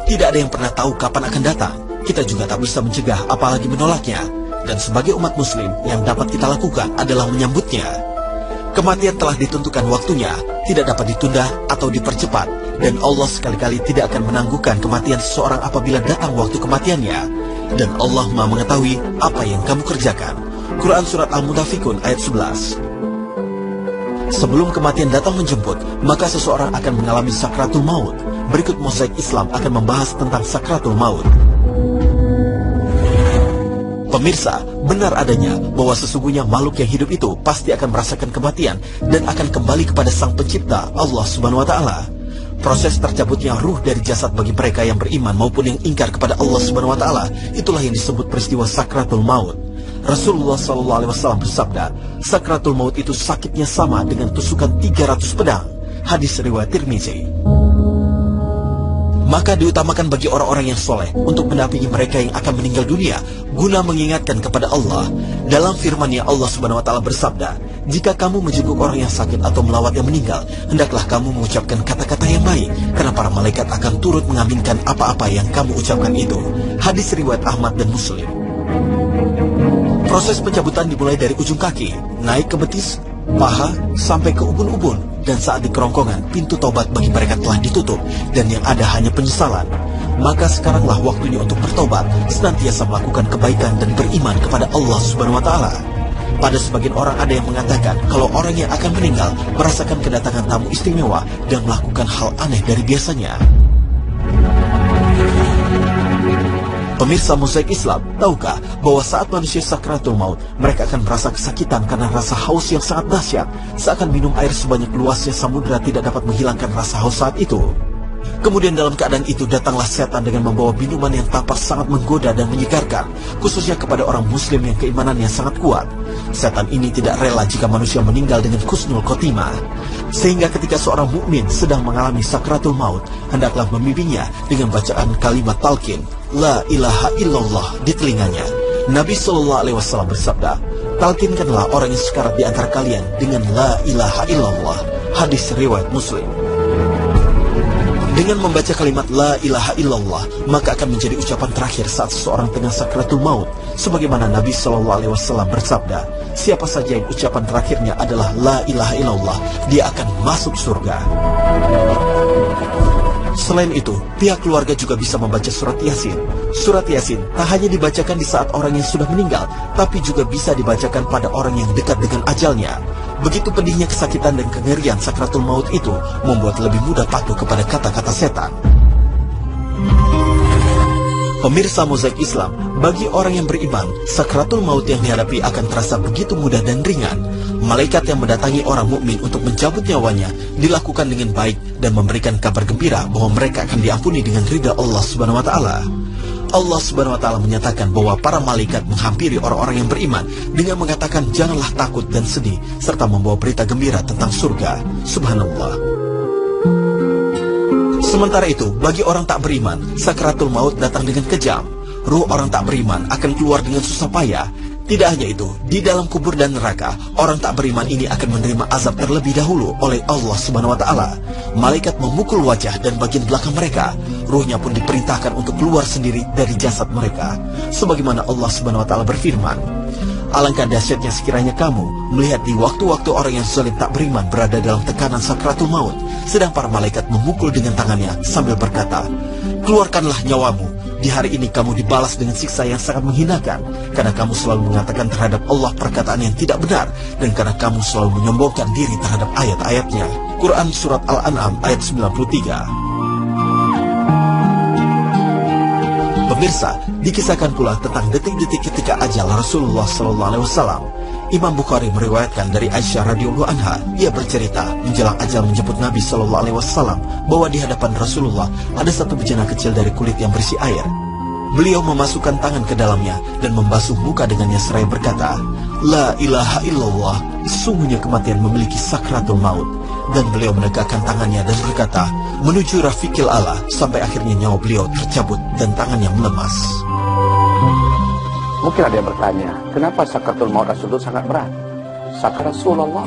Tidak ada yang pernah tahu kapan akan datang. Kita juga tak bisa mencegah apalagi menolaknya. Dan sebagai umat muslim, yang dapat kita lakukan adalah menyambutnya. Kematian telah ditentukan waktunya, tidak dapat ditunda atau dipercepat. Dan Allah sekali-kali tidak akan menangguhkan kematian seseorang apabila datang waktu kematiannya. Dan Allah Maha mengetahui apa yang kamu kerjakan. Quran Surat Al-Munafikun ayat 11. Sebelum kematian datang menjemput, maka seseorang akan mengalami sakratul maut. Berikut Mozaik Islam akan membahas tentang sakratul maut. Pemirsa, benar adanya bahwa sesungguhnya makhluk yang hidup itu pasti akan merasakan kematian dan akan kembali kepada Sang Pencipta, Allah Subhanahu wa Ta'ala. Proses tercabutnya ruh dari jasad bagi mereka yang beriman maupun yang ingkar kepada Allah Subhanahu wa Ta'ala, itulah yang disebut peristiwa sakratul maut. Rasulullah SAW bersabda, sakratul maut itu sakitnya sama dengan tusukan 300 pedang. Hadis riwayat Tirmizi. Maka diutamakan bagi orang-orang yang soleh untuk mendampingi mereka yang akan meninggal dunia, guna mengingatkan kepada Allah. Dalam firman-Nya Allah Subhanahu wa Ta'ala bersabda, jika kamu menjenguk orang yang sakit atau melawat yang meninggal, hendaklah kamu mengucapkan kata-kata yang baik, karena para malaikat akan turut mengaminkan apa-apa yang kamu ucapkan itu. Hadis riwayat Ahmad dan Muslim. Proses pencabutan dimulai dari ujung kaki, naik ke betis, paha, sampai ke ubun-ubun. Dan saat di kerongkongan, pintu taubat bagi mereka telah ditutup, dan yang ada hanya penyesalan. Maka sekaranglah waktunya untuk bertobat, senantiasa melakukan kebaikan dan beriman kepada Allah Subhanahu wa Ta'ala. Pada sebagian orang ada yang mengatakan kalau orang yang akan meninggal merasakan kedatangan tamu istimewa dan melakukan hal aneh dari biasanya. Pemirsa Mozaik Islam, tahukah bahwa saat manusia sakratul maut, mereka akan merasa kesakitan karena rasa haus yang sangat dahsyat. Seakan minum air sebanyak luasnya samudera tidak dapat menghilangkan rasa haus saat itu. Kemudian dalam keadaan itu datanglah setan dengan membawa minuman yang tampak sangat menggoda dan menyegarkan, khususnya kepada orang muslim yang keimanannya sangat kuat. Setan ini tidak rela jika manusia meninggal dengan husnul khotimah. Sehingga ketika seorang mukmin sedang mengalami sakratul maut, hendaklah membimbingnya dengan bacaan kalimat talqin, La ilaha illallah di telinganya. Nabi SAW bersabda, talqinkanlah orang yang sekarat di antara kalian dengan La ilaha illallah. Hadis riwayat Muslim. Dengan membaca kalimat La ilaha illallah, maka akan menjadi ucapan terakhir saat seseorang tengah sakratul maut. Sebagaimana Nabi SAW bersabda, siapa saja yang ucapan terakhirnya adalah La ilaha illallah, dia akan masuk surga. Selain itu, pihak keluarga juga bisa membaca surat Yasin. Surat Yasin tak hanya dibacakan di saat orang yang sudah meninggal, tapi juga bisa dibacakan pada orang yang dekat dengan ajalnya. Begitu pedihnya kesakitan dan kengerian sakratul maut itu membuat lebih mudah patuh kepada kata-kata setan. Pemirsa Mozaik Islam, bagi orang yang beriman, sakratul maut yang dihadapi akan terasa begitu mudah dan ringan. Malaikat yang mendatangi orang mukmin untuk mencabut nyawanya dilakukan dengan baik dan memberikan kabar gembira bahwa mereka akan diampuni dengan ridha Allah Subhanahu wa Ta'ala. Allah Subhanahu wa Ta'ala menyatakan bahwa para malaikat menghampiri orang-orang yang beriman dengan mengatakan janganlah takut dan sedih, serta membawa berita gembira tentang surga. Subhanallah. Sementara itu, bagi orang tak beriman, sakratul maut datang dengan kejam. Ruh orang tak beriman akan keluar dengan susah payah. Tidak hanya itu, di dalam kubur dan neraka, orang tak beriman ini akan menerima azab terlebih dahulu oleh Allah Subhanahu wa Ta'ala. Malaikat memukul wajah dan bagian belakang mereka. Ruhnya pun diperintahkan untuk keluar sendiri dari jasad mereka. Sebagaimana Allah Subhanahu wa Ta'ala berfirman, alangkah dahsyatnya sekiranya kamu melihat di waktu-waktu orang yang zalim tak beriman berada dalam tekanan sakratul maut, sedang para malaikat memukul dengan tangannya sambil berkata, keluarkanlah nyawamu. Di hari ini kamu dibalas dengan siksa yang sangat menghinakan, karena kamu selalu mengatakan terhadap Allah perkataan yang tidak benar, dan karena kamu selalu menyombongkan diri terhadap ayat-ayatnya. Quran Surat Al-An'am ayat 93. Pemirsa, dikisahkan pula tentang detik-detik ketika ajal Rasulullah SAW. Imam Bukhari meriwayatkan dari Aisyah radhiyallahu anha, ia bercerita menjelang ajal menjemput Nabi SAW bahwa di hadapan Rasulullah ada satu bejana kecil dari kulit yang berisi air. Beliau memasukkan tangan ke dalamnya dan membasuh muka dengannya seraya berkata, La ilaha illallah, sesungguhnya kematian memiliki sakratul maut. Dan beliau menegakkan tangannya dan berkata, menuju Rafiqil A'la, sampai akhirnya nyawa beliau tercabut dan tangannya melemas. Mungkin ada yang bertanya, kenapa sakratul maut tersebut sangat berat? Sakrat Rasulullah,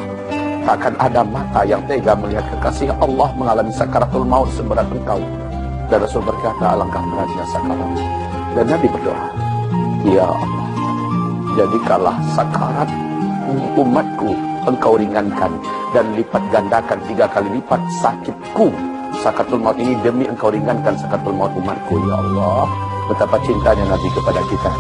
takkan ada mata yang tega melihat kekasih Allah mengalami sakratul maut seberat engkau. Dan Rasul berkata, alangkah beratnya sakarat. Dan Nabi berdoa, ya Allah, jadikanlah sakarat umatku engkau ringankan dan lipat gandakan 3 kali lipat sakitku. Sakaratul maut ini demi engkau ringankan sakaratul maut umatku, ya Allah. Betapa cintanya Nabi kepada kita.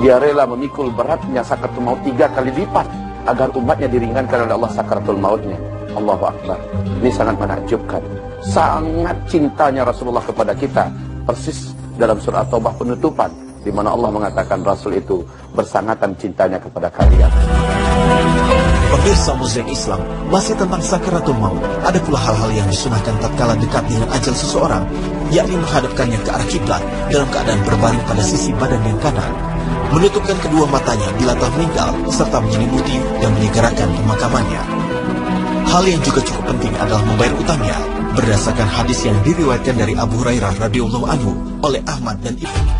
Dia rela memikul beratnya sakaratul maut 3 kali lipat agar umatnya diringankan oleh Allah sakaratul mautnya. Allahu Akbar. Ini sangat menakjubkan. Sangat cintanya Rasulullah kepada kita. Persis dalam surah Taubah penutupan, di mana Allah mengatakan Rasul itu bersangatan cintanya kepada kalian. Pemirsa Muzik Islam, masih tentang sakaratul maut, ada pula hal-hal yang disunahkan tatkala dekat dengan ajal seseorang, yakni menghadapkannya ke arah kiblat dalam keadaan berbaring pada sisi badan yang kanan, menutupkan kedua matanya bila telah meninggal, serta menyelimuti dan menyegerakan pemakamannya. Hal yang juga cukup penting adalah membayar utangnya, berdasarkan hadis yang diriwayatkan dari Abu Hurairah radhiyallahu anhu oleh Ahmad dan Ibnu.